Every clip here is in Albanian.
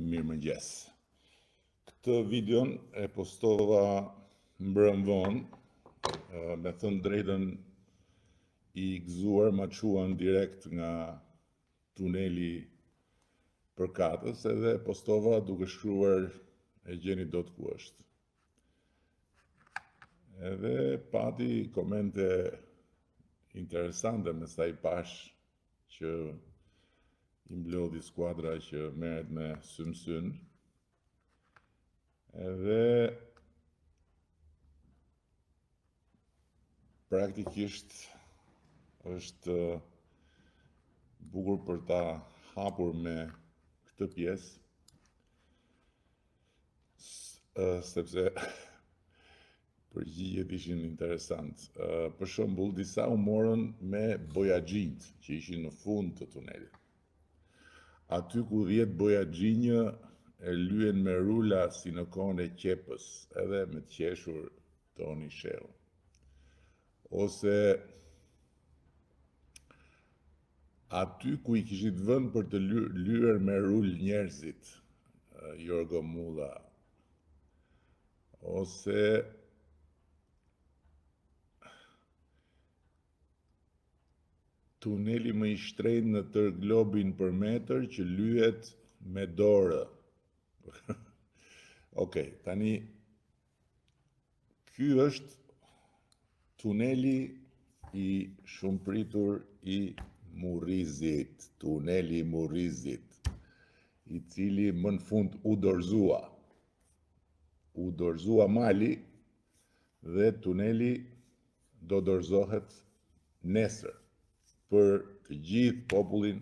Mirëmëngjes. Këtë videon e postova mbrëm vonë, me thënë drejtën I gëzuar ma quan direkt nga tuneli përkatës edhe postova duke shkruar e gjeni dot ku është. Edhe pati komente interesante me sa I pash që I mblodhi skuadra që merret me syn. Edhe praktikisht është bukur për ta hapur me këtë pjesë, sepse përgjigjet ishin interesant. Për shembull, disa u morën me bojaxhinjt që ishin në fund të tunelit. Aty ku 10 bojaxhinjë e lyen me rula si në kohën e qepës, edhe me të qeshur Toni Shell. Ose aty ku I kishit vënë për të lyer me rul njerëzit, Jorgo Mulla. Ose tuneli më I shtrenjtë në tërë globin për metër që lyhet me dorë. Okej, tani ky është tuneli I shumëpritur I Murrizit, tuneli I Murrizit, I cili më në fund u dorëzua mali dhe tuneli do dorëzohet nesër për të gjithë popullin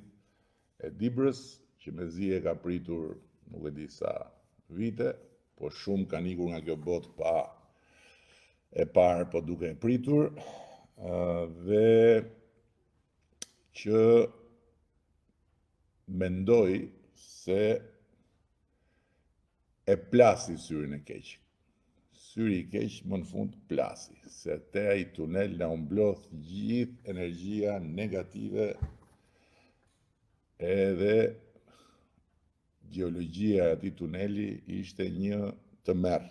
e Dibrës, që mezi e ka pritur nuk e di sa vite, po shumë kanë ikur nga kjo botë pa e parë, po duke e pritur, dhe që mendoj se e plasi syrin e keq. Syri I keq më në fund plasi, se te ai tunel na umblodh gjithë energjia negative edhe geologjia e atij tuneli ishte një tmerr.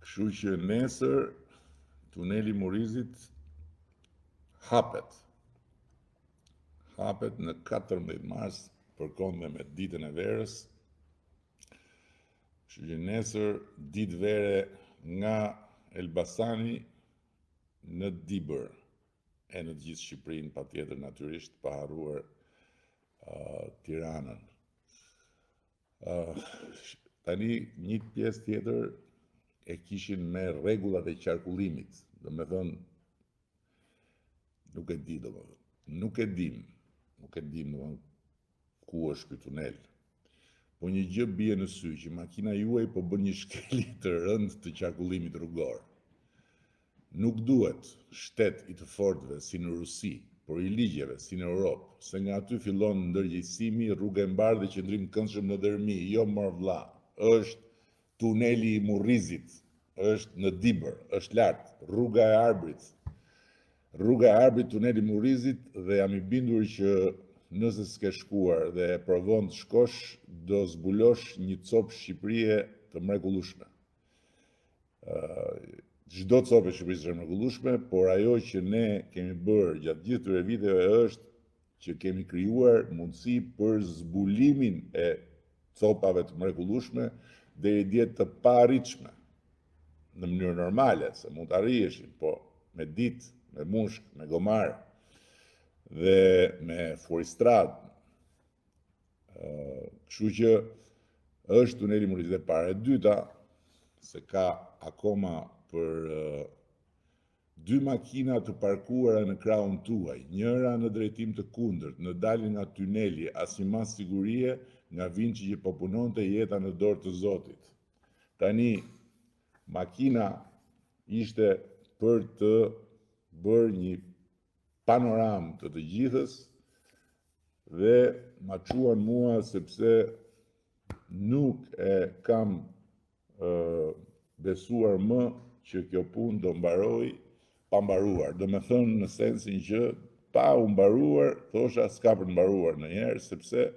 Kështu që nesër tuneli I Murrizit hapet në 14 mars, përkondë me ditën e verës. Kështu që nesër ditë vere nga Elbasani në Dibër, e në gjithë Shqipërinë patjetër natyrisht, pa harruar Tiranën. Tani një pjesë tjetër e kishin me rregullat e qarkullimit, domethënë nuk e dim ku është ky tunel. Po një gjë bie në sy që makina juaj po bën një shkelje të rëndë të qarkullimit rrugor. Nuk duhet shtet I të fortëve si në Rusi, por I ligjeve si në Europë, se nga aty fillon ndërgjegjësimi, rruga e mbarë dhe qëndrim këndshëm në dërmi, jo mor vlla. Është tuneli I Murrizit, është në Dibër, është lart, rruga e Arbrit, tuneli I Murrizit, dhe jam I bindur që nëse s'ke shkuar dhe provon të shkosh, do zbulosh një copë Shqipërie të mrekullueshme. Çdo copë e Shqipërisë është e mrekullueshme, por ajo që ne kemi bërë gjatë gjithë këtyre viteve është që kemi krijuar mundësi për zbulimin e copave të mrekullueshme deri dje të paarritshme. Në mënyrë normale, se mund të arrijeshin, po me ditë, me mushk, me gomar dhe me furistrad. Kështu që është tuneli I Murrizit e parë. E dyta, se ka akoma për 2 makina të parkuara në krahun tuaj, njëra në drejtim të kundërt, në daljen nga tuneli, as një mas sigurie nga vinçi që po punonte jeta në dorë të Zotit. Tani makina ishte për të bërë një panoram të të gjithës dhe ma quan mua sepse nuk e kam besuar më që kjo punë do mbaroj pa mbaruar. Do me thënë në sensin që pa u mbaruar, thosha s'ka për mbaruar ndonjëherë, sepse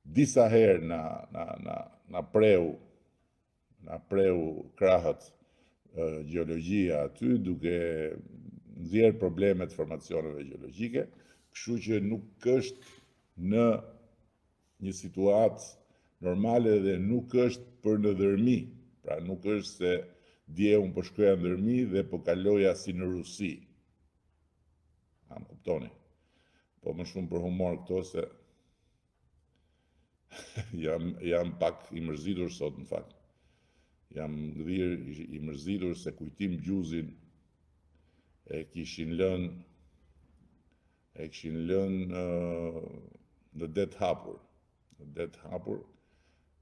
disa herë na preu krahët gjeologjia aty, duke nxjerrë probleme të formacioneve gjeologjike, kështu që nuk është në një situatë normale dhe nuk është për në dhërmi, pra nuk është se dje unë po shkoja në dhërmi dhe po kaloja si në Rusi. A më kuptoni? Po më shumë për humor këto se jam pak i mërzitur sot në fakt. Jam i mërzitur se Kujtim Gjuzin e kishin lënë në det hapur.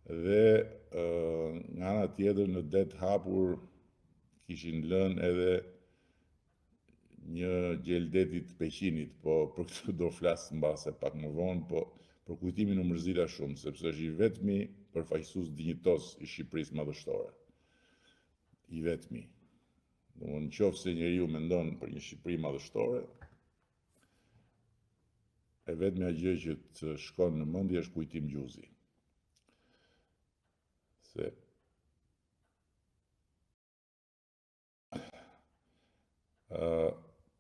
Dhe nga ana tjetër në det hapur kishin lënë edhe një gjeldetit Peqinit, po për këtë do flasë mbase pak më vonë, po për Kujtimin u mërzita shumë, sepse është i vetmi përfaqësues dinjitos i Shqipërisë madhështore. I vetmi. Në qoftë se njeriu mendon për një Shqipëri madhështore, e vetmja gjë që të shkon në mendje është Kujtim Gjuzi. Se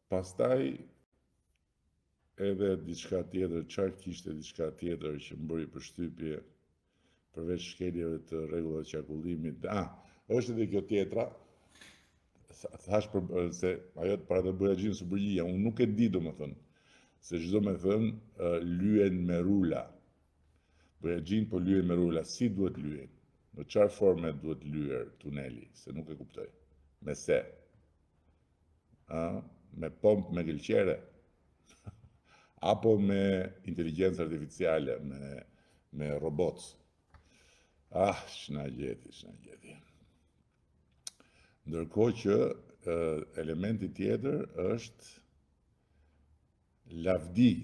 pastaj edhe diçka tjetër, çfarë kishte diçka tjetër që më bëri përshtypje përveç shkeljeve të rregullave të qarkullimit. Është edhe kjo tjetra, thash se ajo para të bëja gjin së përgjigja, unë nuk e di domethënë, se çdo me thënë lyen me rula. Bëja gjin po lyen me rula, si duhet lyen? Në çfarë forme duhet lyer tuneli, se nuk e kuptoj. Me se? Me pompë me gëlqere? Apo me inteligjencë artificiale, me robots? Shna gjeti. Ndërkohë që elementi tjetër është lavdi.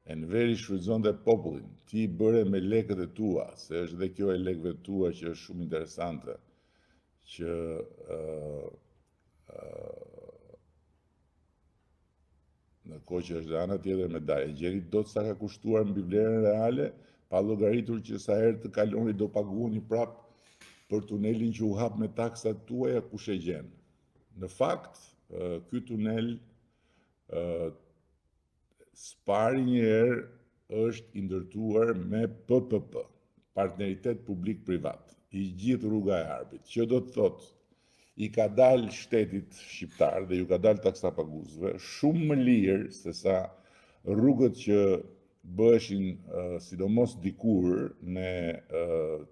Enveri shfrytëzonte popullin, ti bëre me lekët e tua, se është dhe kjo e lekëve tua që është shumë interesante, që në kohë që është dhe ana tjetër medaje, gjeni do të sa ka kushtuar mbi vlerën reale, pa llogaritur që sa herë të kaloni do paguani prap për tunelin që u hap me taksat tuaja, kush e gjen. Në fakt, ky tunel spari një herë është i ndërtuar me PPP, partneritet publik-privat, i gjithë Rruga e Arbrit, që do të thotë i ka dalë shtetit shqiptar dhe ju ka dalë taksapaguesve shumë më lirë se sa rrugët që bëheshin sidomos dikur në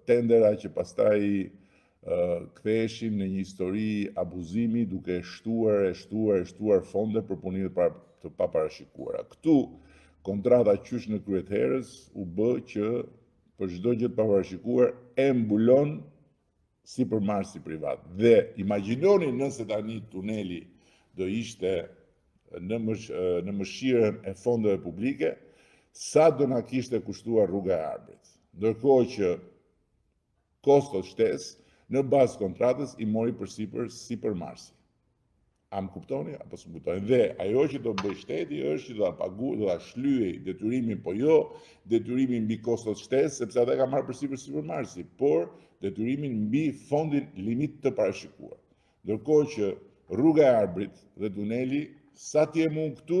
tendera që pastaj ktheheshin në një histori abuzimi duke shtuar fonde për punime të paparashikuara. Këtu kontrata qysh në kryet herës u bë që për çdo gjë të paparashikuar e mbulon sipërmarrësi privat. Dhe imagjinoni nëse tani tuneli do ishte në mëshirën e fondeve publike, sa do na kishte kushtuar Rruga e Arbrit. Ndërkohë që kostot shtesë në bazë kontratës i mori përsipër sipërmarrësi. A më kuptoni apo s'm kuptoni? Dhe ajo që do bëj shteti është që do ta shlyej detyrimin, po jo detyrimin mbi kostot shtesë, sepse ata ka marrë përsipër sipërmarrësi, por detyrimin mbi fondin limit të parashikuar. Ndërkohë që Rruga e Arbrit dhe tuneli, sa t'jem unë këtu,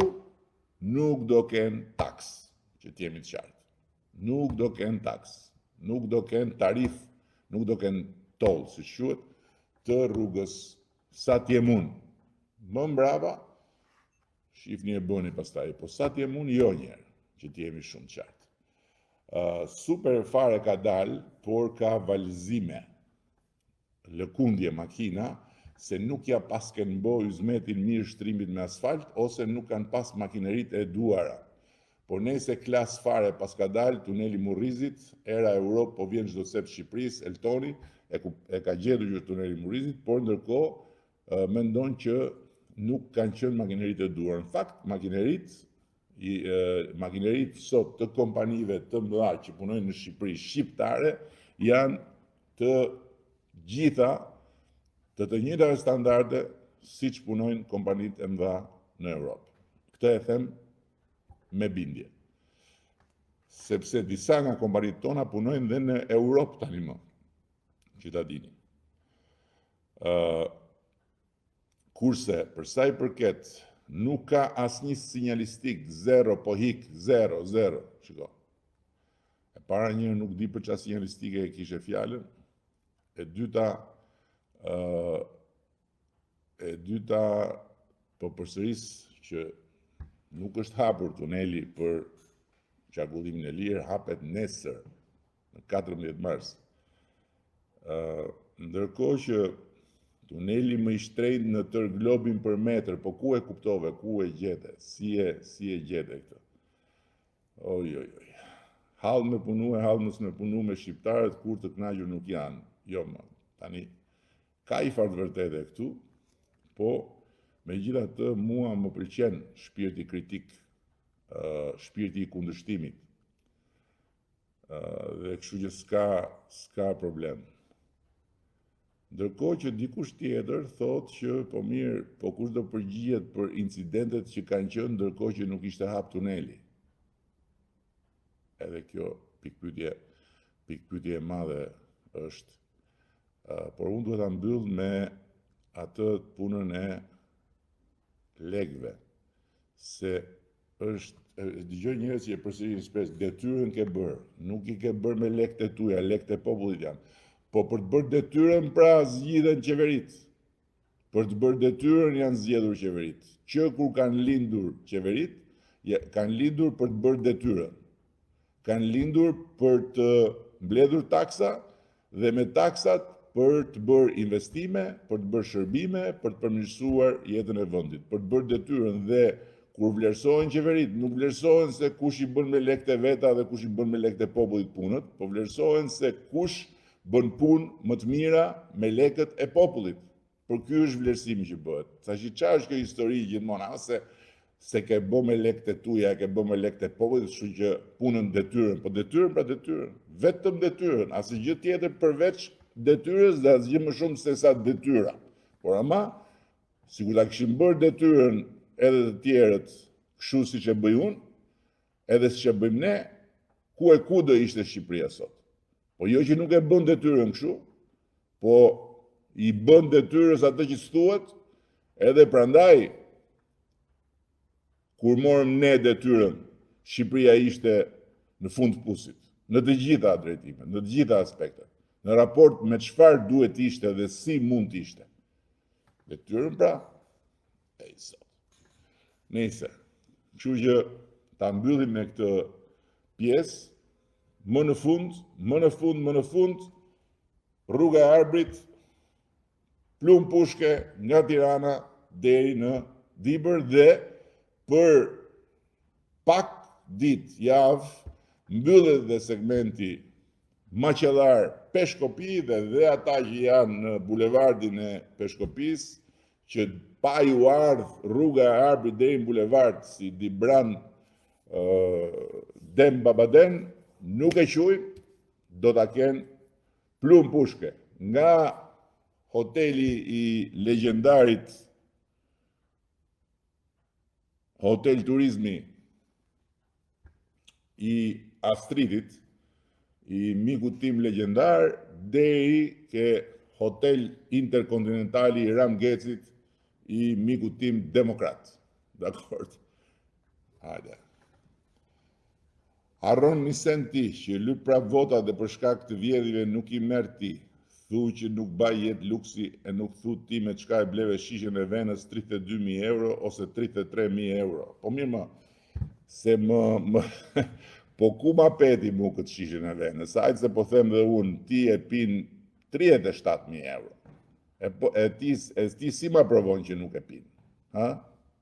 nuk do kenë taks, që t'jemi të qartë. Nuk do kenë taks, nuk do kenë tarif, nuk do kenë toll, si quhet, të rrugës, sa t'jem unë. Më mbrapa, shifni e bëni pastaj, po sa t'jem unë jo njerë, që t'jemi shumë qartë. Super fare ka dalë, por ka valzime, lëkundje makina, se nuk ja pas kënë bojë zmetin mirë shtrimit me asfalt, ose nuk kanë pas makinerit e duara. Por nëse klas fare pas ka dalë, tuneli Murrizit, era Europë po vjen çdo sep Shqipërisë, Eltoni, e ka gjetur që tuneli Murrizit, por ndërkohë mendon që nuk kanë qenë makinerit e duara. Në fakt, makinerit sot të kompanive të mëdha që punojnë në Shqipëri shqiptare janë të gjitha të njëjtave standarde siç punojnë kompanitë e mëdha në Europë. Këtë e them me bindje. sepse disa nga kombaritë tona punojnë dhe në Europë tani më, që ta dini. Kurse, për sa i përket, nuk ka asnjë sinjalistik, zero, po hik, zero, shiko. E para një nuk di për çfarë sinjalistike e kishe fjalën, e dyta po përsëris që nuk është hapur tuneli për qarkullimin e lirë, hapet nesër, në 14 mars. Ndërkohë që tuneli më i shtrenjtë në tërë globin për metër, po ku e kuptove, ku e gjete, si e gjete këtë? Oj. Hallë me punu e hallë mos me punu me shqiptarët, kur të kënaqur nuk janë. Jo, tani, ka i farë të vërtetë këtu, po megjithatë mua më pëlqen shpirti kritik, shpirti i kundërshtimit. Dhe kështu që s'ka problem. Ndërkohë që dikush tjetër thotë që po mirë, po kush do përgjigjet për incidentet që kanë qenë ndërkohë që nuk ishte hap tuneli. Edhe kjo pikpyetje e madhe është. Por unë duhet ta mbyll me atë punën e lekëve. Se është dëgjoj njerëz që e përsërisin shpesh, detyrën ke bërë, nuk i ke bërë me lekët e tuaja, lekët e popullit janë. Po për të bërë detyrën pra zgjidhen qeverit. Për të bërë detyrën janë zgjedhur qeverit. Që kur kanë lindur qeverit, kanë lindur për të bërë detyrën. Kanë lindur për të mbledhur taksa dhe me taksat për të bërë investime, për të bërë shërbime, për të përmirësuar jetën e vendit, për të bërë detyrën dhe kur vlerësohen qeverit, nuk vlerësohen se kush i bën me lekët e veta dhe kush i bën me lekët e popullit punët, po vlerësohen se kush bën punë më të mira me lekët e popullit. Por ky është vlerësimi që bëhet. Tash çfarë është kjo histori gjithmonë, se ke bë me lekët e tuaja, ke bë me lekët e popullit, kështu që punën detyrën, po detyrën pra detyrën, vetëm detyrën, asgjë tjetër përveç detyrës dhe asgjë më shumë se sa detyra. Por ama, sikur ta kishim bërë detyrën edhe të tjerët kështu siç e bëj unë, edhe siç e bëjmë ne, ku do ishte Shqipëria sot. Po jo që nuk e bën detyrën kështu, po i bën detyrës atë që thuhet, edhe prandaj kur morëm ne detyrën, Shqipëria ishte në fund pusit, në të gjitha drejtimet, në të gjitha aspektet, në raport me çfarë duhet ishte dhe si mund të ishte. Detyrën pra, Nëse, kështu që ta mbyllim me këtë pjesë, më në fund, rruga e Arbrit, plumë pushke nga Tirana deri në Dibër dhe për pak ditë javë mbyllet dhe segmenti Maqellar Peshkopi dhe ata që janë në bulevardin e Peshkopisë, që pa ju ardh rruga e Arbrit deri në bulevard si Dibran Dem Babaden, nuk e quajnë, do ta kenë plumë pushke nga hoteli i legjendarit Hotel Turizmi i Astridit, i miku tim legjendar, deri ke Hotel Interkontinentali i Ramgecit, i miku tim demokrat. Dakord? Hajde. Harron një sent ti që lyp prap vota dhe për shkak të vjedhjeve nuk i merr ti. Thu që nuk baj jetë luksi e nuk thu ti me çka e bleve shishen e venës 32.000 euro ose 33.000 euro. Po mirë se po ku ma peti mu këtë shishen e venës? Ajtë se po them dhe unë, ti e pin 37.000 euro. E ti si ma provon që nuk e pin?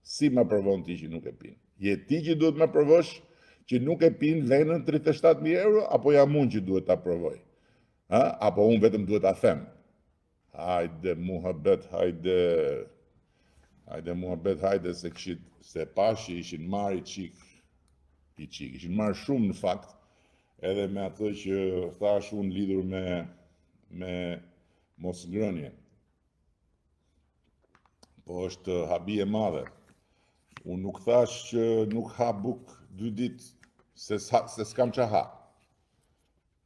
Si ma provon ti që nuk e pin? Je ti që duhet ma provosh që nuk e pin venën 37.000 euro, apo jam unë që duhet ta provoj? Apo unë vetëm duhet ta them? Hajde muhabet, hajde se pashi ishin marrë ishin marrë shumë në fakt, edhe me atë që thash unë lidhur me mosngrënien. Po është habi e madhe. Unë nuk thash që nuk ha buk 2 ditë se s'kam qa ha.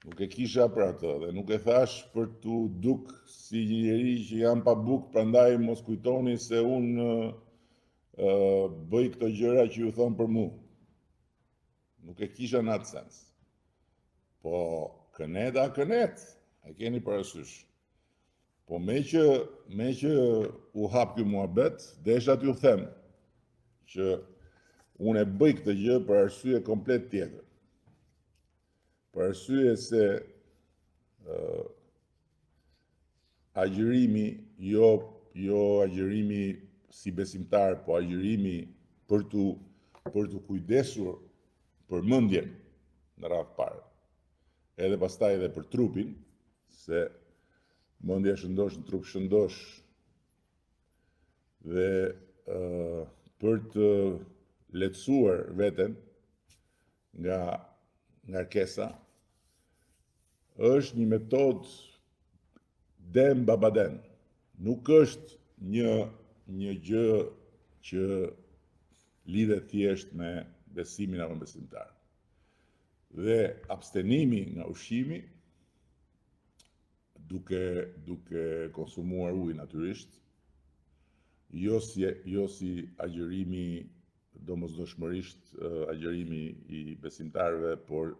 Nuk e kisha për atë dhe nuk e thash për t'u duk si një njeri që jam pa buk, prandaj mos kujtoni se unë bëj këto gjëra që ju thonë për mu. Nuk e kisha në atë sens. Po kënet, e keni parasysh. Po me që u hap ky muhabet, desha t'ju them që unë e bëj këtë gjë për arsye komplet tjetër. Për arsye se agjërimi, jo agjërimi si besimtar, po agjërimi për t'u kujdesur për mendjen në radhë parë. Edhe pastaj edhe për trupin, se mendja shëndosh në trup shëndosh, dhe për të lehtësuar veten nga ngarkesa, është një metodë dem babaden. Nuk është një gjë që lidhet thjesht me besimin apo besimtar. Dhe abstenimi nga ushqimi, duke konsumuar ujë natyrisht, jo si agjërimi domosdoshmërisht agjërimi i besimtarëve, por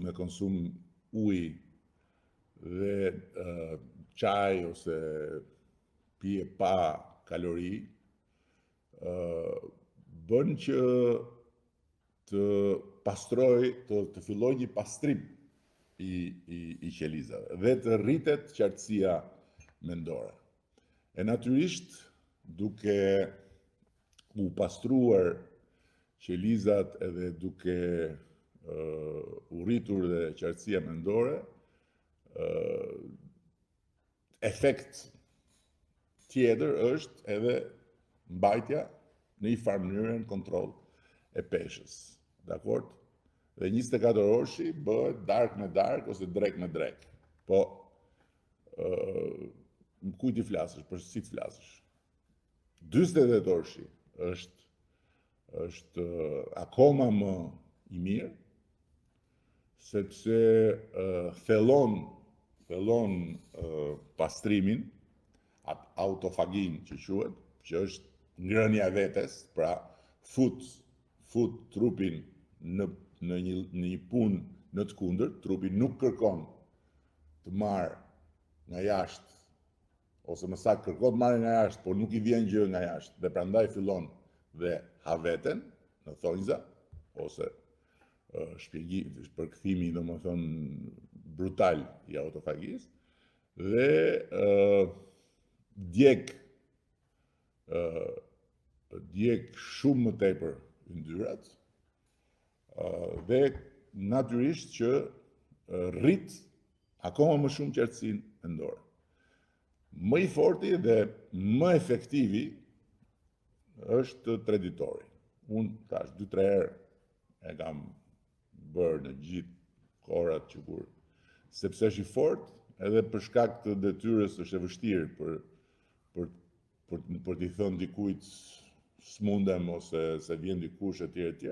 me konsum ujë dhe çaj ose pije pa kalori, bën që të pastroj, të filloj një pastrim i qelizave dhe të rritet qartësia mendore. E natyrisht, duke u pastruar qelizat edhe duke u rritur dhe qartësia mendore, efekt tjetër është edhe mbajtja në një farë mënyrë në kontroll e peshës. Dakord? Dhe 24 orëshi bëhet dark me dark ose drek me drek. Po, kujt i flasësh, për si të flasësh. 48 orëshi është akoma më i mirë, sepse thellon pastrimin, autofagin që quhet, që është ngrënia vetes, pra fut trupin në një punë në të kundërt, trupi nuk kërkon të marrë nga jashtë, ose më saktë kërkon të marrë nga jashtë, por nuk i vjen gjë nga jashtë, dhe prandaj fillon dhe ha veten në thonjza, ose përkthimi domethënë brutal i autofagisë, dhe djeg shumë më tepër yndyrat, dhe natyrisht që rrit akoma më shumë qartësinë mendore. Më i forti dhe më efektivi është traditori. Unë tash 2-3 herë e kam bërë në gjithë kohrat që kur, sepse është i fort, edhe për shkak të detyrës është e vështirë për t'i thënë dikujt s'mundem ose se vjen dikush etj.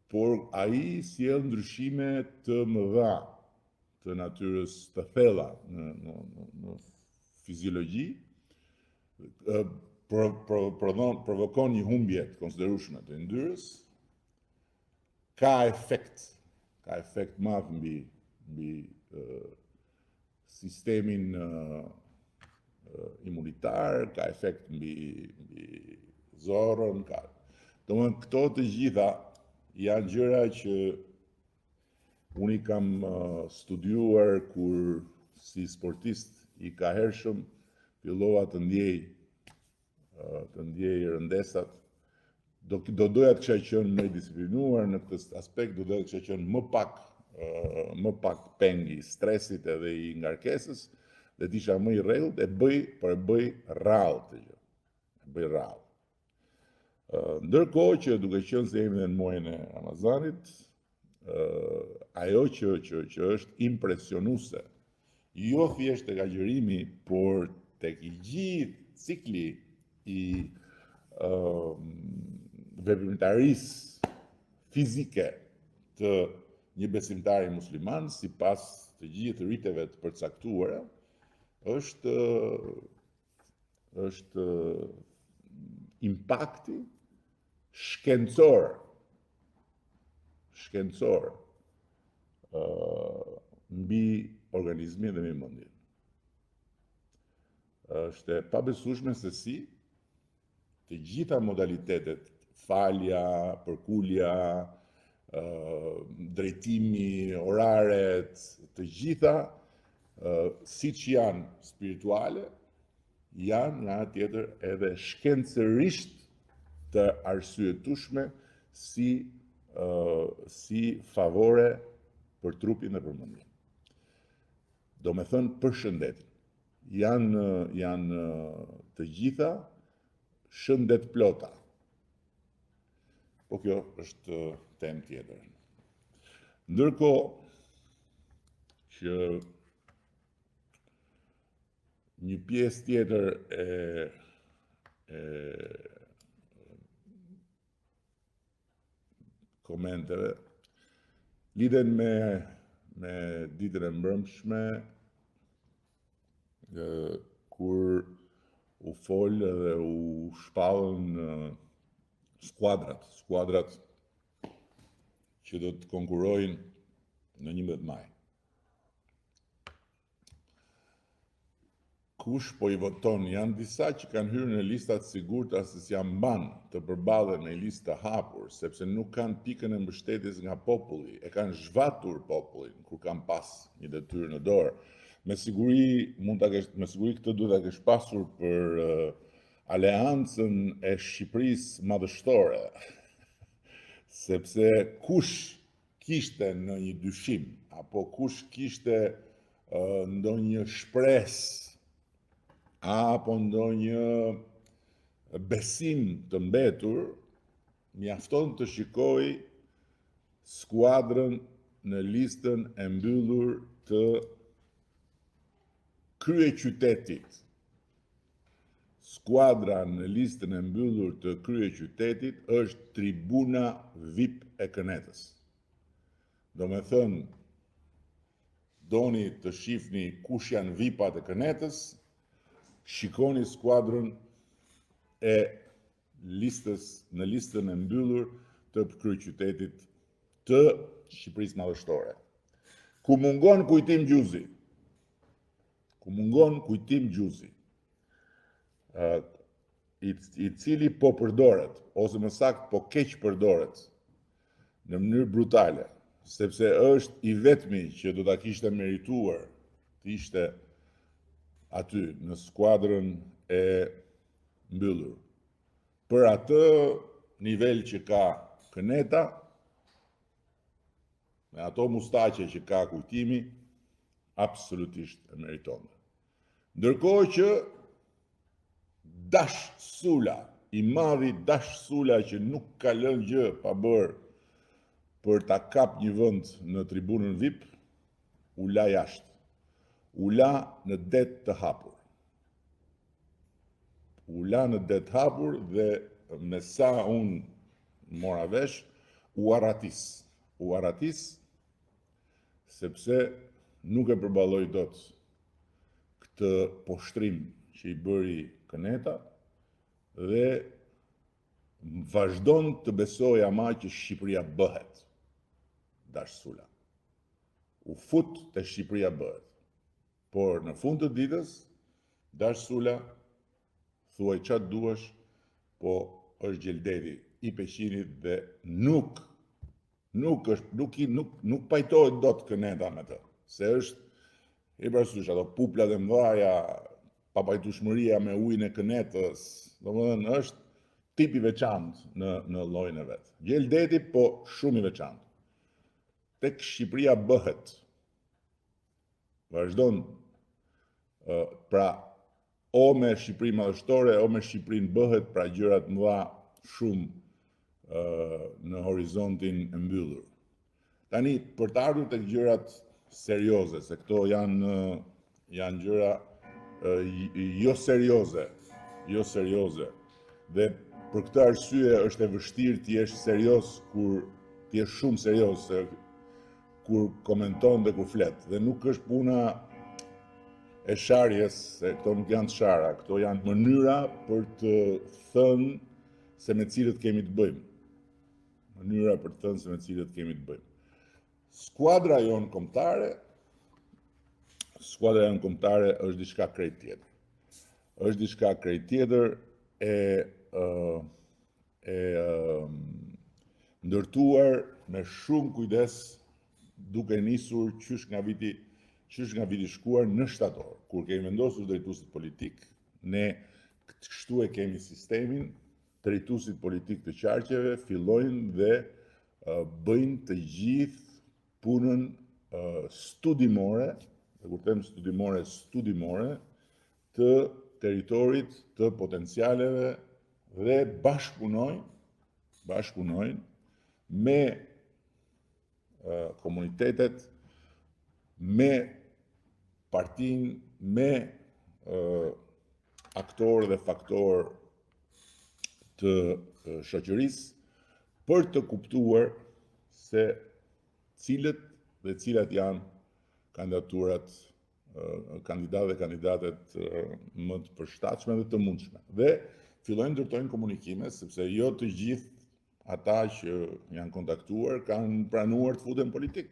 Por ai sjell ndryshime të mëdha të natyrës të thella në fiziologji, provokon një humbje të konsiderueshme të yndyrës, ka efekt madh mbi sistemin imunitar, ka efekt mbi zorrën, domethënë këto të gjitha janë gjëra që unë i kam studiuar kur si sportist i kahershëm fillova të ndjej rëndesat. Do doja të kisha qenë më disiplinuar në këtë aspekt, do doja të kisha qenë më pak peng i stresit edhe i ngarkesës, dhe të isha më i rregullt, e bëj rrallë të gjë. E bëj rrallë. Ndërkohë që duke qenë se jemi në muajin e Ramazanit, ajo që është impresionuese, jo thjesht tek agjërimi, por tek i gjithë cikli i veprimtarisë fizike të një besimtari musliman, sipas të gjithë riteve të përcaktuara, është impakti shkencor mbi organizmin dhe mbi mendjen. Është e pabesueshme se si të gjitha modalitetet, falja, përkulja, drejtimi, oraret, të gjitha, siç janë spirituale, janë nga ana tjetër edhe shkencërisht të arsyetueshme si favore për trupin dhe për mendjen. Do me thënë për shëndetin. Janë të gjitha shëndet plota. Po kjo është temë tjetër. Ndërkohë që një pjesë tjetër e komenteve lidhen me ditën e mbrëmshme, kur u folë dhe u shpallën skuadrat që do të konkurrojnë në 11 maj. Kush po i voton? Janë disa që kanë hyrë në listat sigurta se si janë mban të përballen në listë të hapur, sepse nuk kanë pikën e mbështetjes nga populli, e kanë zhvatur popullin kur kanë pas një detyrë në dorë. Me siguri këtë duhet ta kesh pasur për aleancën e Shqipërisë madhështore, sepse kush kishte në një dyshim, apo kush kishte ndonjë shpresë, apo ndonjë besim të mbetur, mjafton të shikoj skuadrën në listën e mbyllur të kryeqytetit. Skuadra në listën e mbyllur të kryeqytetit është tribuna VIP e Kënetës. Do me thënë, doni të shihni kush janë VIP-at e Kënetës, shikoni skuadrën e listës në listën e mbyllur të kryeqytetit të Shqipërisë madhështore. Ku mungon kujtim gjuzi, i cili po përdoret, ose më saktë po keq përdoret në mënyrë brutale, sepse është i vetmi që do ta kishte merituar të ishte aty në skuadrën e mbyllur. Për atë nivel që ka Këneta, me ato mustaqe që ka kujtimi, absolutisht e meriton. Ndërkohë që Dash Sula, i madhi Dash Sula, që nuk ka lënë gjë pa bërë për ta kap një vend në tribunën VIP, u la jashtë. U la në det të hapur. Dhe me sa unë mora vesh, u arratis, sepse nuk e përballoi dot këtë poshtrim që i bëri Këneta dhe vazhdon të besoj ama që Shqipëria bëhet. Dash Sula u fut te Shqipëria bëhet. Por në fund të ditës, Dash Sula thuaj çfarë duash, po është gjeldeti i peqinit dhe nuk pajtohet dot Këneta me të, se është i parasysh ato puplat e mëdha, papajtueshmëria me ujin e Kënetës, domethënë është tip i veçantë në llojin e vet. Gjeldeti, po shumë i veçantë. Tek Shqipëria bëhet. Vazhdon pra o me Shqipëri madhështore, o me Shqipërinë bëhet, pra gjërat mëdha shumë në horizontin e mbyllur. Tani, për të ardhur tek gjërat serioze, se këto janë gjëra jo serioze. Dhe për këtë arsye është e vështirë të jesh serioz kur t'jesh shumë serioz se kur komenton dhe kur flet. Dhe nuk është puna e sharjes, se këto nuk janë shara, këto janë mënyra për të thënë se me cilët kemi të bëjmë. Mënyra për të thënë se me cilët kemi të bëjmë. Skuadra jonë kombëtare është diçka krejt tjetër. Është diçka krejt tjetër e ndërtuar me shumë kujdes, duke nisur qysh nga viti shkuar në shtator, kur kemi vendosur drejtuesit politik, ne kështu e kemi sistemin, drejtuesit politik të qarqeve fillojnë dhe bëjnë të gjithë punën studimore, dhe kur them studimore, të territorit, të potencialeve dhe bashkëpunojnë me komunitetet, me partinë, me aktor dhe faktor të shoqërisë për të kuptuar se cilët dhe cilat janë kandidatë dhe kandidatet më të përshtatshme dhe të mundshme. Dhe fillojnë ndërtojnë komunikime, sepse jo të gjithë ata që janë kontaktuar kanë pranuar të futen politik.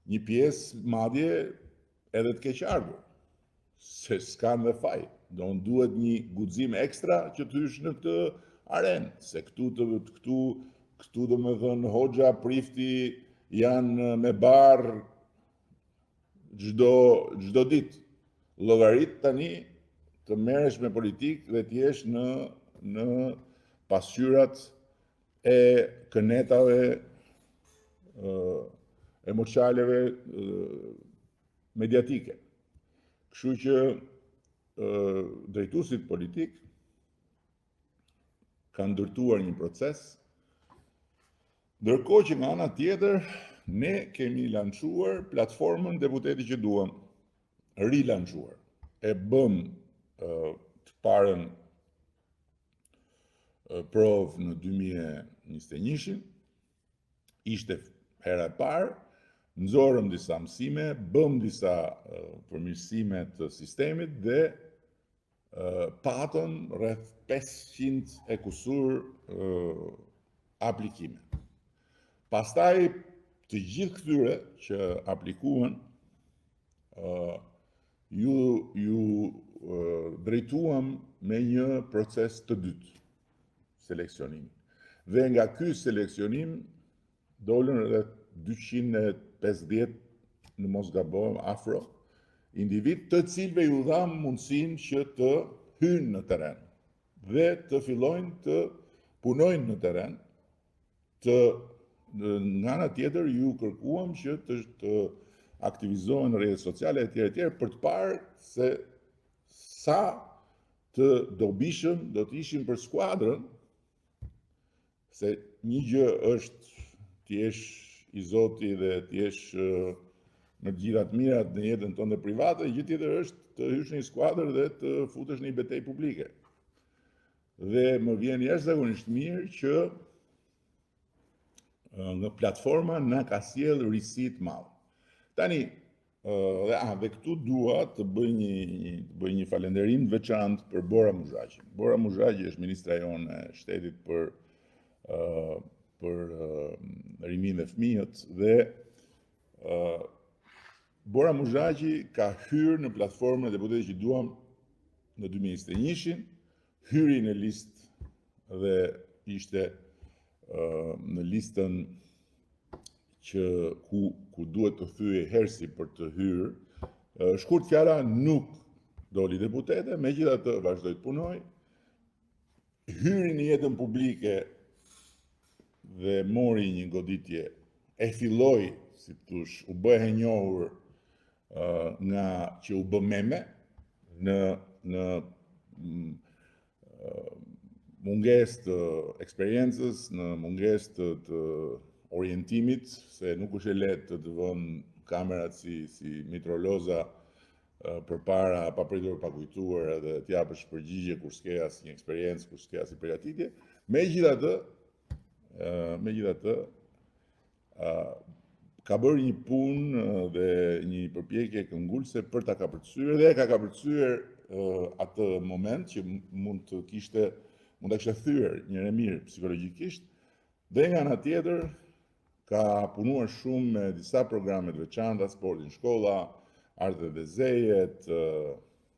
Një pjesë madje edhe të keqardhur, se s'kan dhe faj. Duhet një guxim ekstra që të hysh në këtë arenë, se këtu do me thënë Hoxha, Prifti janë me barë çdo ditë. Llogarit tani të merresh me politikë dhe t'jesh në pasqyrat e kënetave, e moçaleve mediatike. Kështu që drejtuesit politik kanë ndërtuar një proces, ndërkohë që nga ana tjetër ne kemi lançuar platformën Deputeti që duam, rilançuar. E bëm të parën provë në 2021, ishte hera e parë, nxorëm disa mësime, bëm disa përmirësime të sistemit dhe patën rreth 500 e kusur aplikime. Pastaj të gjithë këtyre që aplikuan ju drejtuam me një proces të dytë, seleksionim. Dhe nga ky seleksionim dolën rreth 250, në mos gabojm, afro individ, të cilëve ju dham mundësinë që të hynë në teren dhe të fillojnë të punojnë në teren, nga ana tjetër ju kërkuam që të aktivizohen në rrjetet sociale etj për të parë se sa të dobishëm do të ishin për skuadrën, se një gjë është t'jesh i Zoti dhe t'jesh në gjitha të mirat në jetën tonë private, gjë tjetër është të hysh në një skuadër dhe të futesh në një betejë publike. Dhe më vjen jashtëzakonisht mirë që nga platforma na ka sjell risi të madhe. Tani, dhe këtu dua të bëj një falënderim të veçantë për Bora Muzhaqin. Bora Muzhaqi është ministra jonë e shtetit për rimin dhe fëmijët dhe Bora Muzhaqi ka hyrë në platformën e Deputetit që duam në 2021, hyri në listë dhe ishte në listën ku duhet të thyej hersi për të hyrë. Shkurt fjala, nuk doli deputete, megjithatë vazhdoi të punojë, hyri në jetën publike dhe mori një goditje, e filloi, si thosh, u bë e njohur nga që u bë meme në mungesë të eksperiencës, në mungesë të orientimit, se nuk është e lehtë të vënë kamerat si mitroloza përpara, pa pritur, pa kujtuar, edhe t'japësh përgjigje kur s'ke asnjë eksperiencë, kur s'ke asnjë përgatitje. Megjithatë, Megjithatë, ka bërë një punë dhe një përpjekje këmbgulse për ta kapërcyer dhe ka kapërcyer atë moment që mund ta kishte thyer njëre mirë psikologjikisht, dhe nga ana tjetër ka punuar shumë me disa programe të veçanta, sportin shkolla, artet dhe zejet,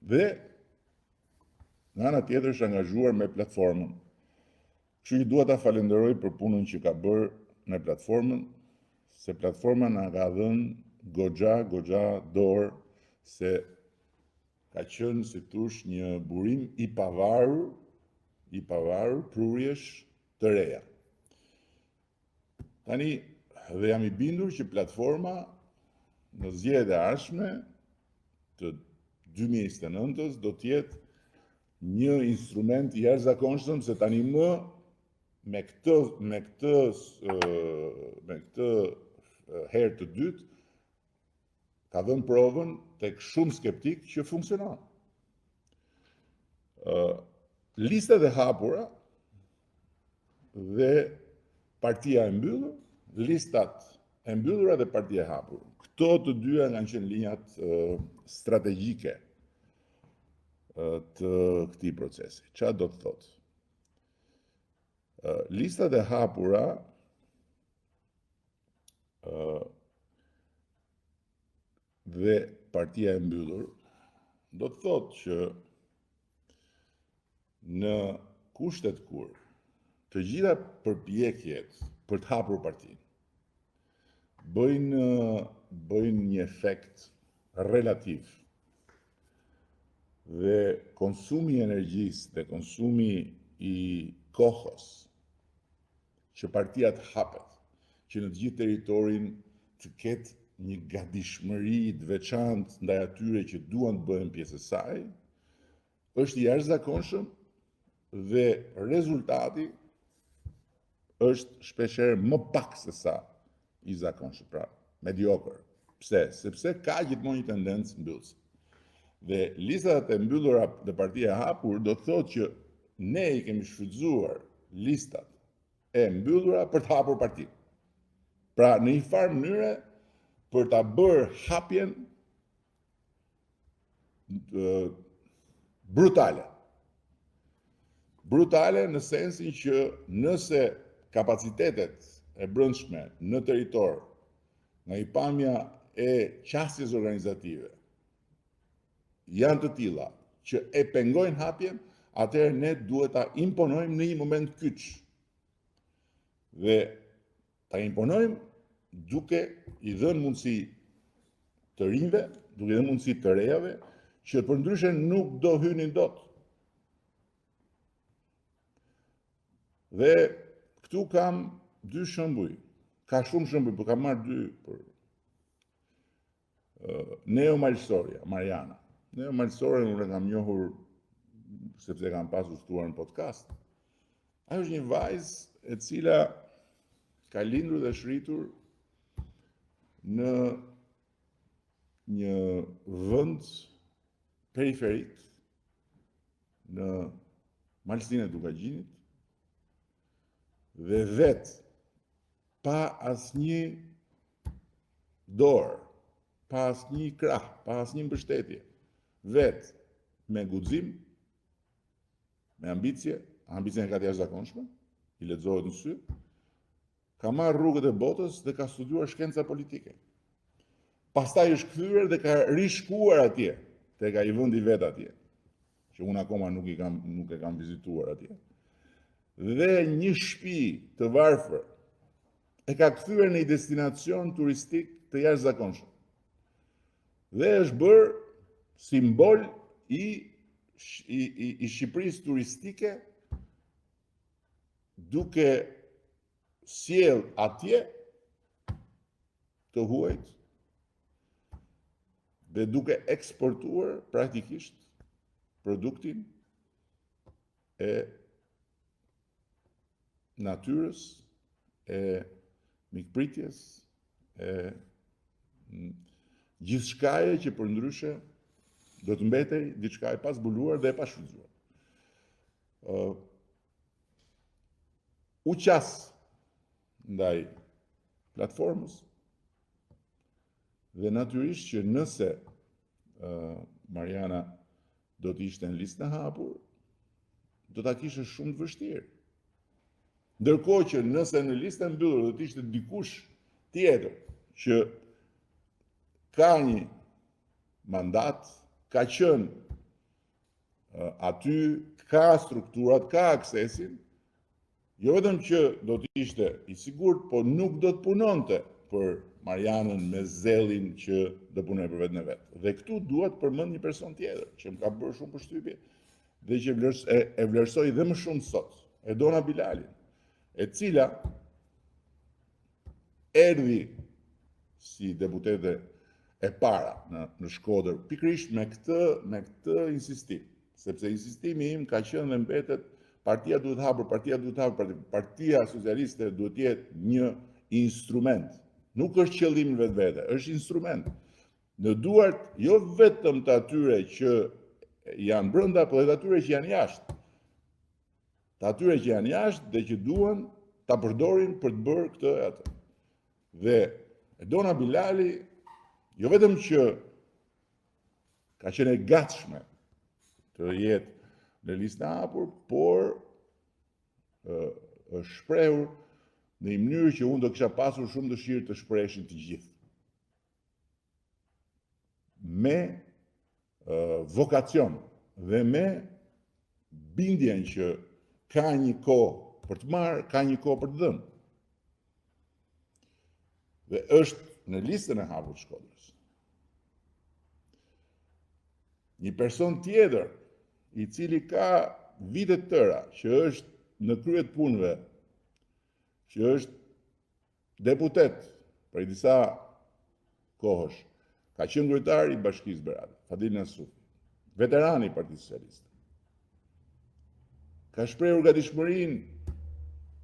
dhe nga ana tjetër është angazhuar me platformën. Kështu që dua ta falenderoj për punën që ka bërë në platformën, se platforma na ka dhënë goxha dorë, se ka qenë, si thosh, një burim i pavarur prurjesh të reja. Tani, dhe jam i bindur që platforma në zgjedhjet e ardhshme të 2029-s do të jetë një instrument i jashtëzakonshëm, se tani më me këtë herë të dytë ka dhënë provën tek shumë skeptik që funksionon. Listat e hapura dhe partia e mbyllur, listat e mbyllura dhe partia e hapur. Këto të dyja kanë qenë linjat strategjike të këtij procesi. Çfarë do të thotë? Listat e hapura dhe partia e mbyllur do të thotë që në kushtet kur të gjitha përpjekjet për të hapur partinë bëjnë një efekt relativ dhe konsumi i energjisë dhe konsumi i kohës që partia të hapet, që në të gjithë territorin të ketë një gatishmëri të veçantë ndaj atyre që duan të bëhen pjesë e saj, është i jashtëzakonshëm dhe rezultati është shpeshherë më pak se sa i zakonshëm, pra mediokër. Pse? Sepse ka gjithmonë një tendencë mbyllëse. Dhe listat e mbyllura dhe partia e hapur do të thotë që ne i kemi shfrytzuar listat e mbyllura për të hapur partinë. Pra në një farë mënyre për ta bërë hapjen brutale. Brutale në sensin që nëse kapacitetet e brendshme në territor, nga i pamja e qasjes organizative, janë të tilla që e pengojnë hapjen, atëherë ne duhet ta imponojmë në një moment kyç. Dhe ta imponojmë duke i dhënë mundësi të rinjve, duke i dhënë mundësi të rejave, që përndryshe nuk do hynin dot. Dhe këtu kam dy shembuj. Ka shumë shembuj, por kam marrë dy për Neo Malsoria, Mariana. Neo Malsoria unë e kam njohur sepse kam pasur stuar në podcast. Ajo është një vajzë e cila ka lindur dhe shritur në një vend periferik në malsinë e Dukagjinit dhe vetë pa asnjë dorë, pa asnjë krah, pa asnjë mbështetje, vetë me guxim, me ambicje e ka të jashtëzakonshme, i lexohet në sy, ka marrë rrugët e botës dhe ka studiuar shkenca politike. Pastaj është kthyer dhe ka rishkuar atje, tek ai vendi vet atje, që unë akoma nuk e kam vizituar atje. Dhe një shtëpi të varfër e ka kthyer në një destinacion turistik të jashtëzakonshëm. Dhe është bërë simbol i Shqipërisë turistike, duke sjell atje të huajt dhe duke eksportuar praktikisht produktin e natyrës, e mikpritjes, e gjithçkaje që përndryshe do të mbetej diçka e pazbuluar dhe e pashfrytzuar. U qas ndaj platformës, dhe natyrisht që nëse Mariana do të ishte në listë në hapur, do ta kishte shumë të vështirë. Ndërkohë që nëse në listën mbyllur do të ishte dikush tjetër që ka një mandat, ka qenë aty, ka strukturat, ka aksesin, jo vetëm që do të ishte i sigurt, po nuk do të punonte për Marianën me zellin që do punoj për vetën e vet. Dhe këtu duhet përmend një person tjetër që më ka bërë shumë përshtypje dhe që e vlerësoj dhe më shumë sot, Edona Bilalin, e cila erdhi si deputete e para në Shkodër, pikërisht me këtë insistim, sepse insistimi im ka qenë dhe mbetet partia duhet hapur, partia socialiste duhet jetë një instrument. Nuk është qëllim vetvete, është instrument. Në duart jo vetëm të atyre që janë brenda, por edhe atyre që janë jashtë. Të atyre që janë jashtë dhe që duan ta përdorin për të bërë këtë e atë. Dhe Edona Bilali jo vetëm që ka qenë e gatshme të jetë në listë e hapur, por është shprehur në një mënyrë që unë do kisha pasur shumë dëshirë të shpreheshin të gjithë. Me vokacion dhe me bindjen që ka një kohë për të marrë, ka një kohë për të dhënë. Dhe është në listën e hapur të Shkodrës. Një person tjetër i cili ka vite të tëra, që është në krye të punëve, që është deputet për disa kohësh, ka qenë kryetar i Bashkisë Berat, Fadil Nasufi, veteran i Partisë Socialiste. Ka shprehur gatishmërinë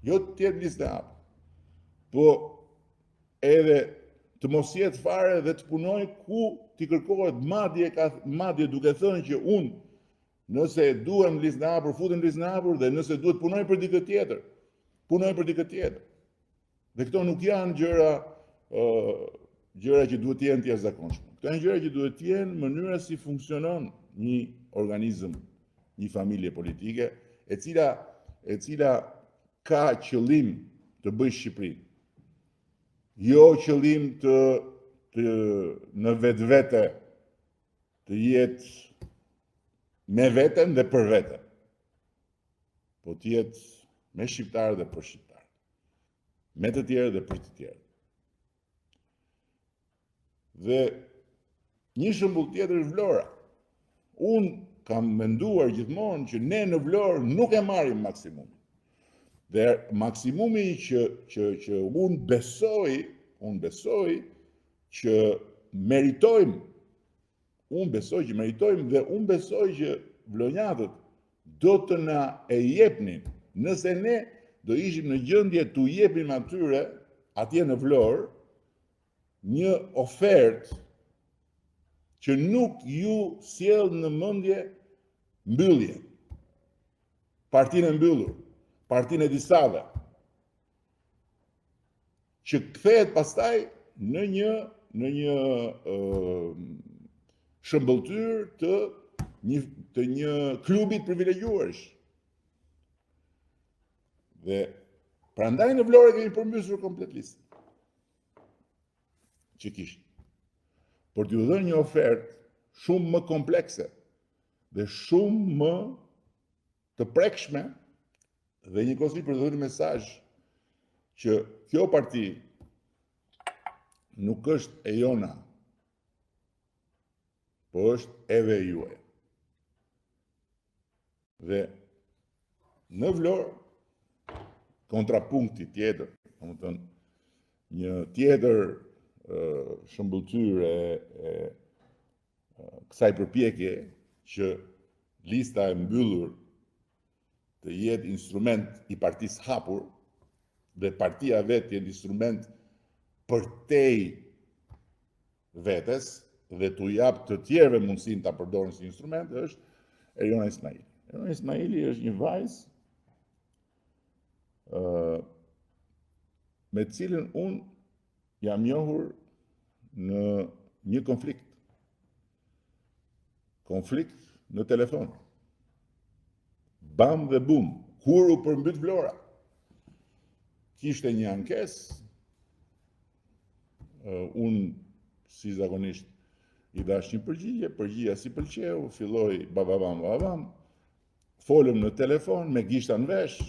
jo të jetë listë e hapur, po edhe të mos jetë fare dhe të punoj ku t'i kërkohet madje duke thënë që unë nëse duhem listë e hapur, futem listë e hapur, dhe nëse duhet punoj për dikë tjetër, punoj për dikë tjetër. Dhe këto nuk janë gjëra që duhet të jenë të jashtëzakonshme. Këto janë gjëra që duhet të jenë mënyra si funksionon një organizëm, një familje politike, e cila ka qëllim të bëjë Shqipërinë. Jo qëllim në vetvete të jetë me veten dhe për veten, po të jetë me shqiptarë dhe për shqiptarë, me të tjerë dhe për të tjerë. Dhe një shembull tjetër është Vlora. Unë kam menduar gjithmonë që ne në Vlorë nuk e marrim maksimumin. Dhe maksimumi që unë besoj që meritojmë, dhe unë besoj që vlonjatët do të na e jepnin, nëse ne do ishim në gjendje t'u jepnim atyre atje në Vlorë një ofertë që nuk ju sjell në mendje mbyllje, partinë e mbyllur, partinë e disave, që kthehet pastaj në një shëmbëltyr të një klubi të privilegjuarsh. Dhe prandaj në Vlorë kemi përmbysur komplet listën që kishte. Por t'ju dhënë një ofertë shumë më komplekse dhe shumë më të prekshme, dhe njëkohësisht për të dhënë mesazh që kjo parti nuk është e jona, po është edhe juaj. Dhe në Vlorë, kontrapunkti tjetër, domethënë një tjetër shëmbëltyr e kësaj përpjekje që lista e mbyllur të jetë instrument i partisë hapur dhe partia vetë jetë instrument përtej vetes dhe t'u jap të tjerëve mundësinë ta përdorin si instrument, është Eriona Ismaili. Eriona Ismaili është një vajzë me cilën unë jam njohur në një konflikt. Konflikt në telefon. Bam dhe bum, kur u përmbyt Vlora. Kishte një ankesë, unë si zakonisht i dash një përgjigja si pëlqeu, filloi bababam, folëm në telefon me gishta në vesh,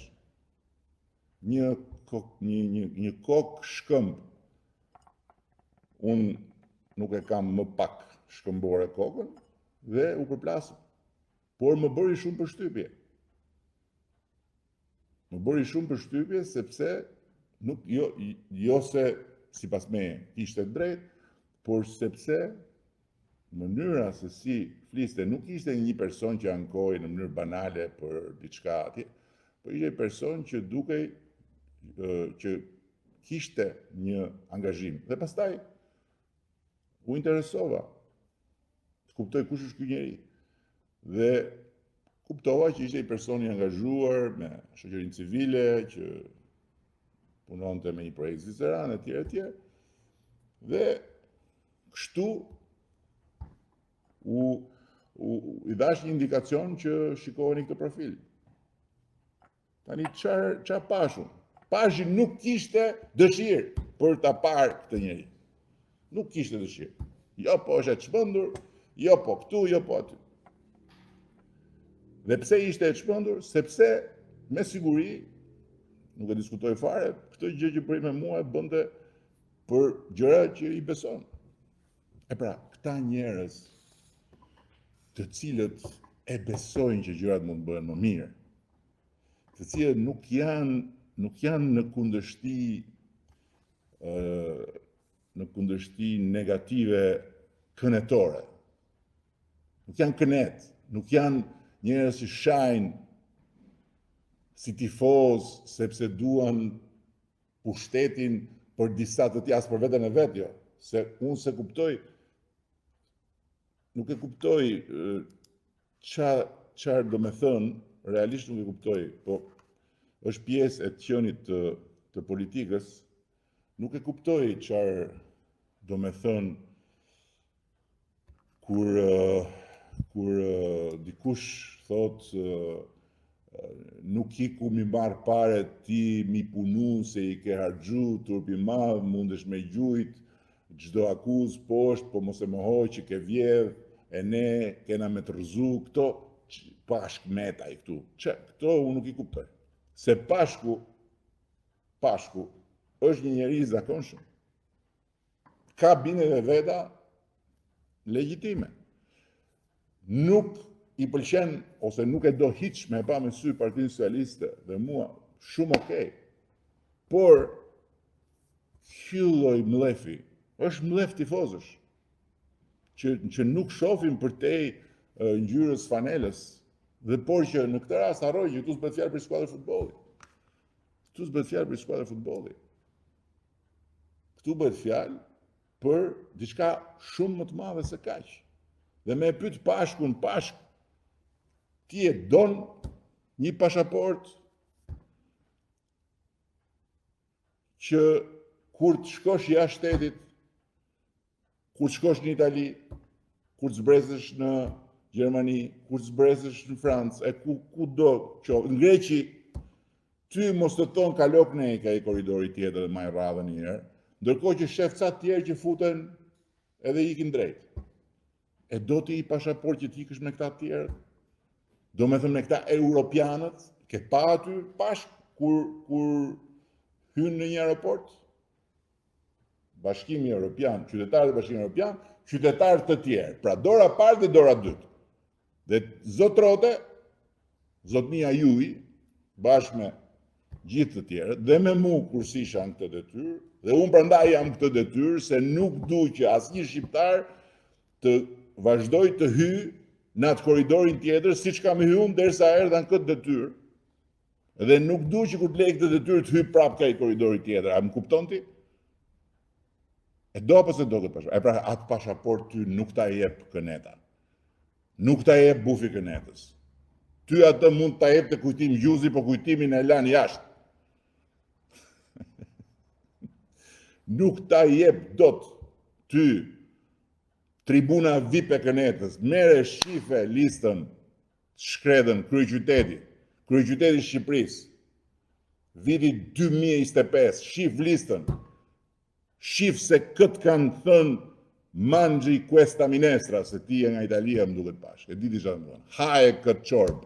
një kokë shkëmb. Unë nuk e kam më pak shkëmbore kokën dhe u përplasëm. Por më bëri shumë përshtypje. Sepse nuk jo se sipas meje ishte drejt, por sepse mënyra se si fliste nuk ishte një person që ankoi në mënyrë banale për diçka atje, por ishte një person që dukej që kishte një angazhim. Dhe pastaj u interesova, kuptoj kush është ky njeri. Dhe kuptova që ishte një person i angazhuar me shoqërinë civile, që punonte me një projekt zviceran etj. Dhe kështu i dash një indikacion që shikojeni këtë profil. Tani çfarë pashun? Pashi nuk kishte dëshirë për ta parë këtë njeri. Nuk kishte dëshirë. Jo po është e çmendur, jo po këtu, jo po aty. Dhe pse ishte e çmendur? Sepse me siguri, nuk e diskutoj fare, këtë gjë që bëri me mua e bënte për gjëra që i beson. E pra, këta njerëz të cilët e besojnë që gjërat mund të bëhen më mirë, të cilët nuk janë në kundërshti negative kënetore. Nuk janë kënet, nuk janë njerëz që shajnë si tifoz sepse duan pushtetin për disa të tjas për veten e vet, jo. Se unë nuk e kuptoj çfarë do me thënë, realisht nuk e kuptoj, po është pjesë e qenit të politikës, nuk e kuptoj çfarë do me thënë kur dikush thot nuk iku mi marr pare ti mi punu se i ke harxhu turpi madh, mundesh me gjujt, çdo akuz poshtë, po mos e mohoj që ke vjedh, e ne kena me të rëzu, këto pashk meta i këtu. Këto unë nuk i kuptoj. Se pashku është një njeri i zakonshëm. Ka binet e veta legjitime. Nuk i pëlqen ose nuk e do hiç me pa me sy Partinë Socialiste dhe mua, shumë okej. Por ky lloj mlefi është mlef tifozësh që nuk shohin përtej ngjyrës fanelës, dhe por që në këtë rast harroj që këtu s'bëhet fjalë për skuadrën e futbollit. Këtu bëhet fjalë për diçka shumë më të madhe se kaq. Dhe me pyet Pashkun, Pashk, ti e don një pasaport që kur të shkosh jashtë shtetit, kur të shkosh në Itali, kur të zbresësh në Gjermani, kur të zbresësh në Francë, e ku do qoftë, në Greqi, ty mos të ton kalok ne ka i koridori tjetër dhe maj radhën një herë, ndërkohë që shef ca tjerë që futen edhe ikin drejt. E do ti i pasaport që t'ikësh me këta tjerë? Do me thëmë me këta europianët, ke pa aty Pashk kur hynë në një aeroport? Bashkimi Evropian, qytetarët e Bashkimit Evropian, qytetarë të tjerë, pra dora parë dhe dora dytë. Dhe zotrote, zotnia juj, bashkë me gjithë të tjerët, dhe me mu kur sisha në këtë detyrë, dhe unë prandaj jam këtë detyrë, se nuk du që asnjë shqiptar të vazhdoj të hy në atë korridorin tjetër, si që kam hy unë derisa erdha në këtë detyrë, dhe nuk du që kur të lej këtë detyrë të hy prapë ka i korridori tjetër. A më kupton ti? E do apo se do këtë pasaport? E pra atë pasaport ty nuk ta jep këneta. Nuk ta jep bufi kënetës. Ty atë mund ta jep të kujtim gjuzi, po kujtimin e lan jashtë. nuk ta jep dot ty tribuna VIP e Kënetës, mere shife listën shkredën kryeqyteti Shqipërisë, viti 2025, shif listën, shif se këtë kanë thënë Mangi questa minestra, se ti e nga Italia më duket pash, e di disha më thënë, haje këtë qorbë,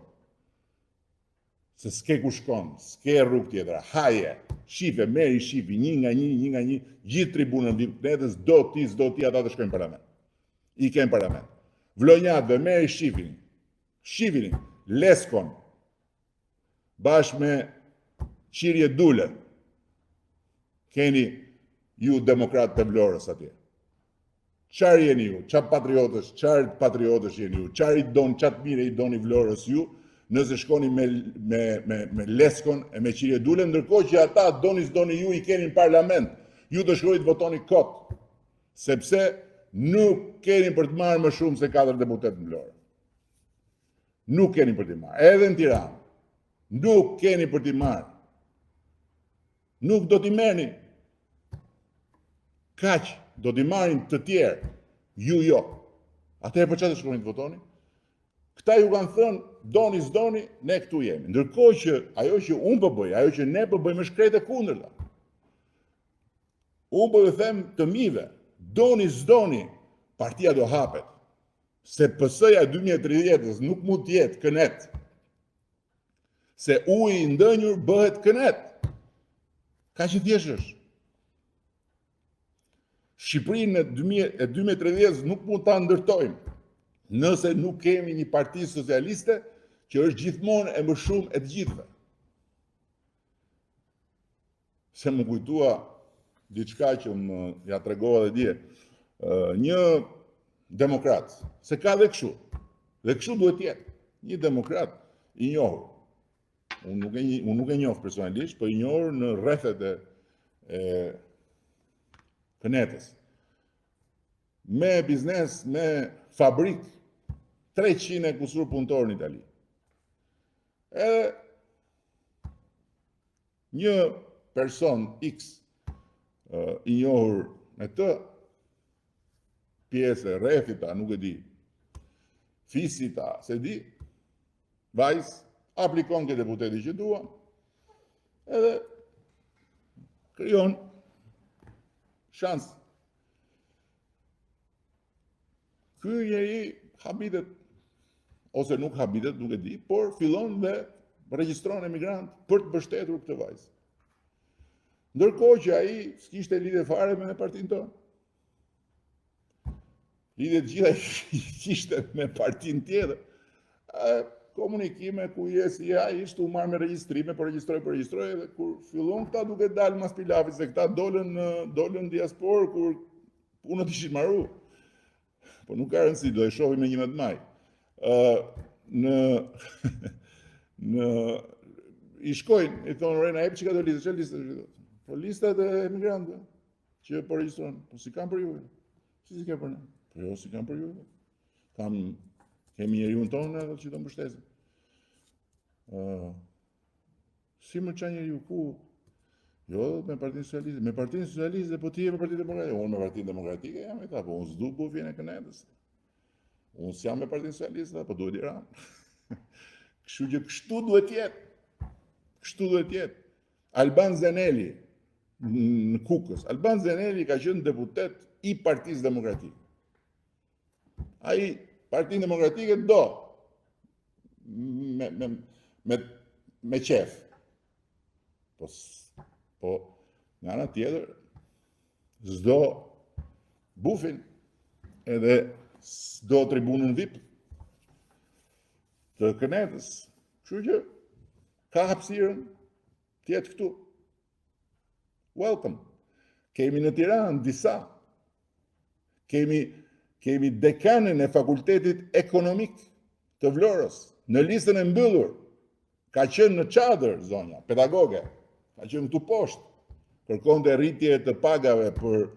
se s'ke ku shkon, s'ke rrugë tjetër, haje, shife, meri shifi, një nga një, gjithë tribunën VIP Kënetës, do ti ata të shkojnë parlament. I kenë parlament. Vlonjatëve, meri shifinin, Leskon, bashkë me Qirje Dule, keni ju demokratë të Vlorës atje. Qarë jeni ju, qarë patriotës jeni ju, qatë mire i doni Vlorës ju, nëse shkoni me Leskon e me Qirje Dule, ndërkohë që ata doni ju i keni në parlament, ju të shkojit votoni kot, sepse nuk keni për të marrë më shumë se 4 deputet në Vlorë. Nuk keni për të marrë, edhe në Tiranë, nuk keni për të marrë. Nuk do t'i merrni. Kaq, do t'i marrin të tjerë, ju jo. Atëherë për çfarë shkoni të votoni? Këta ju kanë thënë, doni s'doni, ne këtu jemi. Ndërkohë që ajo që unë po bëj, ajo që ne po bëjmë është krejt e kundërta. Unë po ju them të mive, doni s'doni, partia do hapet. Se PS-ja 2030 nuk mund të jetë Kënet. Se uji i ndënjur bëhet Kënet. Ka që thjesht është. Shqipërinë e 2030 nuk mund ta ndërtojmë nëse nuk kemi një parti socialiste që është gjithmonë e më shumë e të gjithëve. Se më kujtua diçka që më ja tregova dhe dje, një demokrat, se ka dhe kështu duhet jetë, një demokrat i njohur. Unë nuk e njoh personalisht, po i njohur në rrethet e Kënetës. Me biznes, me fabrik, 300 e kusur punëtorë në Itali. Edhe një person X i njohur me të, pjesë e rrethita, nuk e di, fisita, se di, vajzë, aplikon këtë deputeti që dua, edhe krijon shans. Ky njeri habitet, ose nuk habitet, nuk e di, por fillon dhe regjistron emigrant për të mbështetur këtë vajzë. Ndërkohë që ai s'kishte lidhje fare me partinë tonë. Lidhjet gjitha kishte me partinë tjetër. Komunikime ku ishte u marrë me regjistrime, po regjistroj, dhe kur fillon këta duke dalë mas pilafit, se këta dolën diasporë kur punët ishin marru. Po nuk ka rëndësi, do e shohim me 11 maj. I shkojnë, i thonë, Rena, epi që ka do listë, që listë? Po listat e emigrantëve, që po regjistrojnë, po si kam për juve? Si ka për ne? Po jo, si kam për juve. Kemi njeriun tonë edhe që të mbështesim. Si më qa njeriu ku? Jo, me Partinë Socialiste. Me Partinë Socialiste, po ti e me Partinë Demokratike. Unë me Partinë Demokratike jam e ta, po unë s'du bufjen e Kënetës. Unë s'jam me Partinë Socialiste, po duhet i ramë. Kështu që kështu duhet jetë. Kështu duhet jetë. Alban Zeneli, në Kukës, Alban Zeneli ka qenë deputet i Partisë Demokratike. Ai Partinë Demokratike do, me qef. Po, nga ana tjetër, s'do bufin, edhe s'do tribunën VIP të Kënetës. Kështu që ka hapësirën të jetë këtu. Welcome. Kemi në Tiranë disa. Kemi dekanën e fakultetit ekonomik të Vlorës, në listën e mbyllur, ka qenë në çadër zonja, pedagoge, ka qenë këtu poshtë, kërkonte rritje të pagave për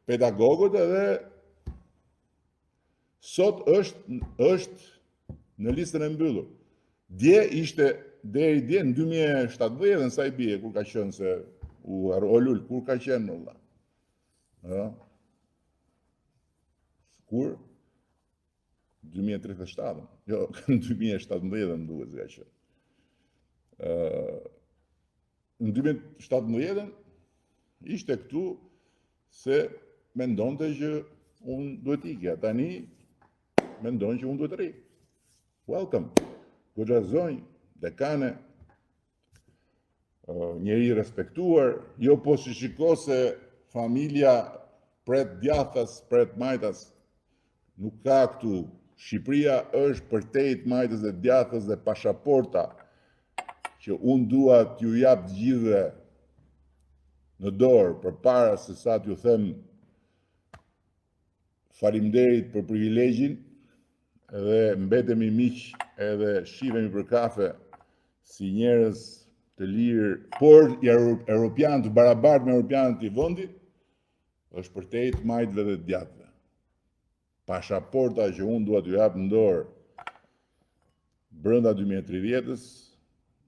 pedagogët edhe sot është në listën e mbyllur. Dje ishte, deri dje në 2017 në sa i bie, kur ka qenë se u lull, kur ka qenë në Allah. Kur? 2037, jo, në 2017 më duhet zga që. Në 2017 ishte këtu se mendonte që unë duhet ikja. Tani mendon që unë duhet ri. Welcome. Goxha zonjë, dekane, njeri respektuar, jo po që shiko se familja pret djathtas, pret majtas, nuk ka këtu. Shqipëria është për tejt majtës dhe djathtas dhe pashaporta që unë dua t'ju jap të gjithëve në dorë përpara se sa t'ju them faleminderit për privilegjin, edhe mbetemi miq edhe shihemi për kafe si njerëz të lirë, por europian të barabartë me europianët e vendit, është për tejt majtëve dhe djathtëve. Pashaporta që unë dua t'ju jap në dorë brenda 2030-s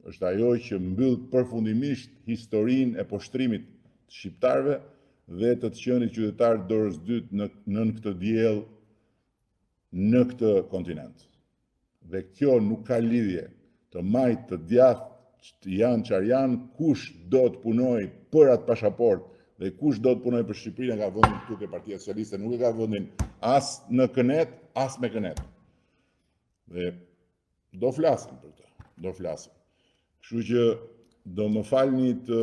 është ajo që mbyll përfundimisht historinë e poshtrimit të shqiptarëve dhe të qenit qytetar dorës dytë nën këtë diell, në këtë kontinent. Dhe kjo nuk ka lidhje të majtë të djathtë që janë çfarë janë, kush do të punoj për atë pasaport dhe kush do të punoj për Shqipërinë ka vendin këtu te Partia Socialiste, nuk e ka vendin as në Kënet, as me Kënet. Dhe do flasim për këtë, do flasim. Kështu që do më falni të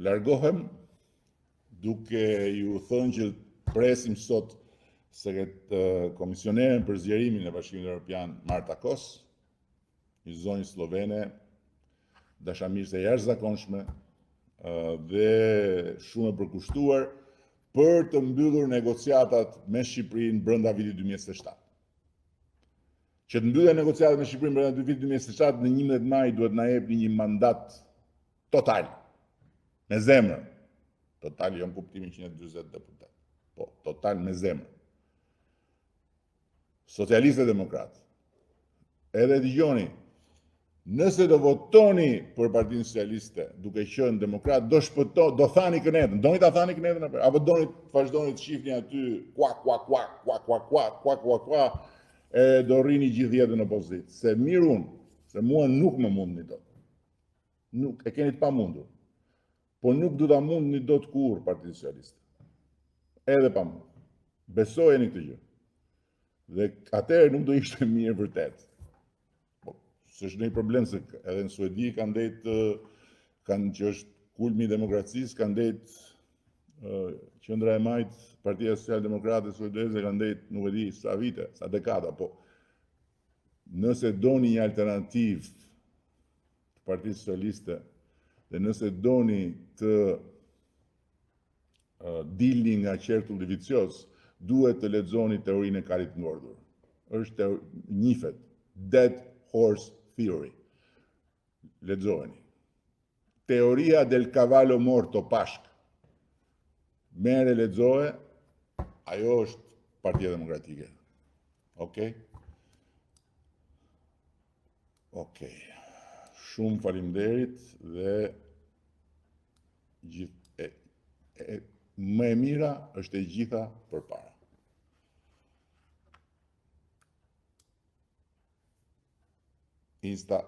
largohem duke ju thënë që presim sot komisioneren për zgjerimin e Bashkimit Evropian Marta Kos, një zonjë slovene, dashamirëse jashtëzakonshme dhe shumë e përkushtuar për të mbyllur negociatat me Shqipërinë brenda vitit 2027. Që të mbyllen negociatat me Shqipërinë brenda vitit 2027 në 11 maj duhet na jepni një mandat total, me zemër. Total jo në kuptimin 140 deputet, po total me zemër. Socialistë e demokratë. Edhe dëgjoni, nëse do votoni për Partinë Socialiste duke qenë demokrat, do thani Kënetën. Doni ta thani Kënetën apo doni të vazhdoni të shihni aty kwa, e do rrini gjithë jetën në opozitë. Se mirë unë, se mua nuk më mundni dot. Nuk, e keni të pamundur. Po nuk do ta mundni dot kurrë Partinë Socialiste. Edhe pa mund. Besojeni këtë gjë. Dhe atëherë nuk do ishte mirë vërtet. S'është ndonjë problem se edhe në Suedi kanë që është kulmi i demokracisë, kanë ndetë qendra e majtë, Partia Social-Demokrate suedeze kanë ndetë, nuk e di sa vite, sa dekada, po nëse doni një alternativë të Partisë Socialiste dhe nëse doni të dilni nga qertulli vicioz, duhet të lexoni teorinë e kalit ngordhur. Është njihet Dead Horse Theory. Lexojeni. Teoria del cavallo morto Pashk. Merre lexoje, ajo është Partia Demokratike. Okej? Okej. Shumë faleminderit dhe më e mira është e gjitha përpara. Insta